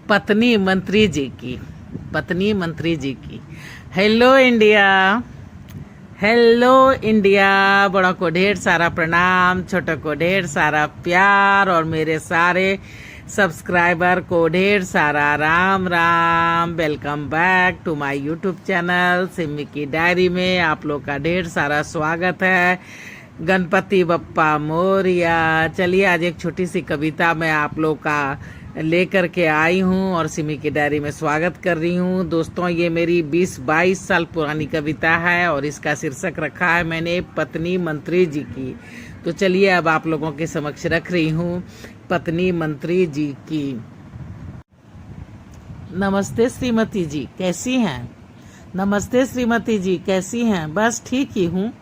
पत्नी मंत्री जी की हेलो इंडिया, हेलो इंडिया। बड़ों को ढेर सारा प्रणाम, छोटों को ढेर सारा प्यार और मेरे सारे सब्सक्राइबर को ढेर सारा Ram Ram. Welcome back to my YouTube channel Simi की डायरी में आप लोग का ढेर सारा स्वागत है। गणपति बप्पा मोरिया। चलिए आज एक छोटी सी कविता मैं आप लोग का लेकर के आई हूँ और सिमी की डायरी में स्वागत कर रही हूँ। दोस्तों ये मेरी 20-22 साल पुरानी कविता है और इसका शीर्षक रखा है मैंने पत्नी मंत्री जी की। तो चलिए अब आप लोगों के समक्ष रख रही हूँ पत्नी मंत्री जी की। नमस्ते श्रीमती जी, कैसी हैं? नमस्ते श्रीमती जी, कैसी हैं? बस ठीक ही हूँ।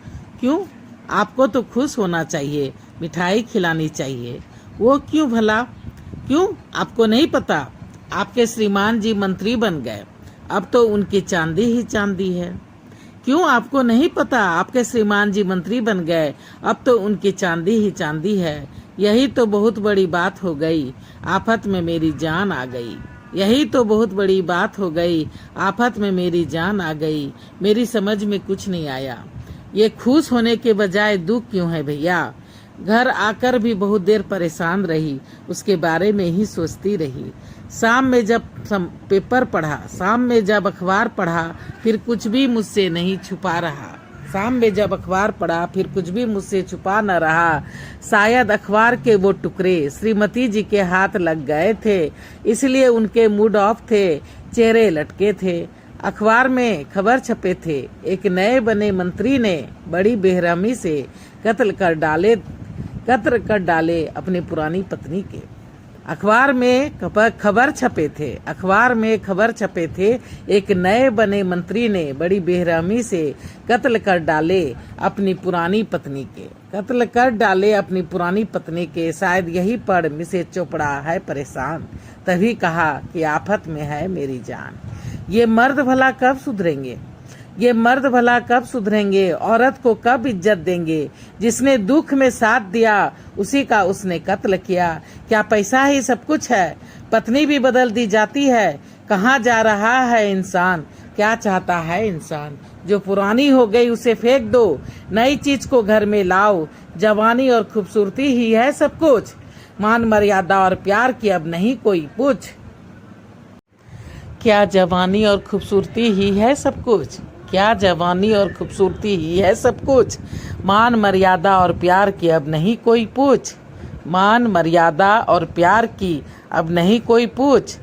क्यों? आपको तो खुश होना चाहिए, मिठाई खिलानी चाहिए। वो क्यों भला? क्यों आपको नहीं पता? आपके श्रीमान जी मंत्री बन गए, अब तो उनकी चांदी ही चांदी है। क्यों आपको नहीं पता? आपके श्रीमान जी मंत्री बन गए, अब तो उनकी चांदी ही चांदी है। यही तो बहुत बड़ी बात हो गई, आफत में मेरी जान आ गई। यही तो बहुत बड़ी बात हो गई, आफत में मेरी जान आ गई। मेरी समझ में कुछ नहीं आया, ये खुश होने के बजाय दुख क्यों है भैया? घर आकर भी बहुत देर परेशान रही, उसके बारे में ही सोचती रही। शाम में जब पेपर पढ़ा, शाम में जब अखबार पढ़ा, फिर कुछ भी मुझसे नहीं छुपा रहा। शाम में जब अखबार पढ़ा, फिर कुछ भी मुझसे छुपा न रहा। शायद अखबार के वो टुकड़े श्रीमती जी के हाथ लग गए थे, इसलिए उनके मूड ऑफ थे, चेहरे लटके थे। अखबार में खबर छपे थे, एक नए बने मंत्री ने बड़ी बेरहमी से कत्ल कर डाले अपनी पुरानी पत्नी के। अखबार में खबर छपे थे, एक नए बने मंत्री ने बड़ी बेरहमी से कत्ल कर डाले अपनी पुरानी पत्नी के। शायद यही पढ़ मिसेज चोपड़ा है परेशान, तभी कहा कि आफत में है मेरी जान। ये मर्द भला कब सुधरेंगे? औरत को कब इज्जत देंगे? जिसने दुख में साथ दिया, उसी का उसने कत्ल किया। क्या पैसा ही सब कुछ है? पत्नी भी बदल दी जाती है। कहाँ जा रहा है इंसान? क्या चाहता है इंसान? जो पुरानी हो गई उसे फेंक दो, नई चीज को घर में लाओ। जवानी और खूबसूरती ही है सब कुछ, मान मर्यादा और प्यार की अब नहीं कोई पूछ। क्या जवानी और खूबसूरती ही है सब कुछ? मान मर्यादा और प्यार की अब नहीं कोई पूछ।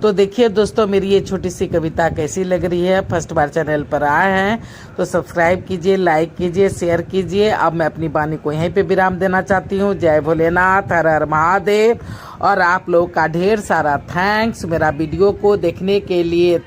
तो देखिए दोस्तों, मेरी ये छोटी सी कविता कैसी लग रही है? फर्स्ट बार चैनल पर आए हैं तो सब्सक्राइब कीजिए, लाइक कीजिए, शेयर कीजिए। अब मैं अपनी वाणी को यहीं पे विराम देना चाहती हूँ। जय भोलेनाथ, हर हर महादेव। और आप लोग का ढेर सारा थैंक्स मेरा वीडियो को देखने के लिए।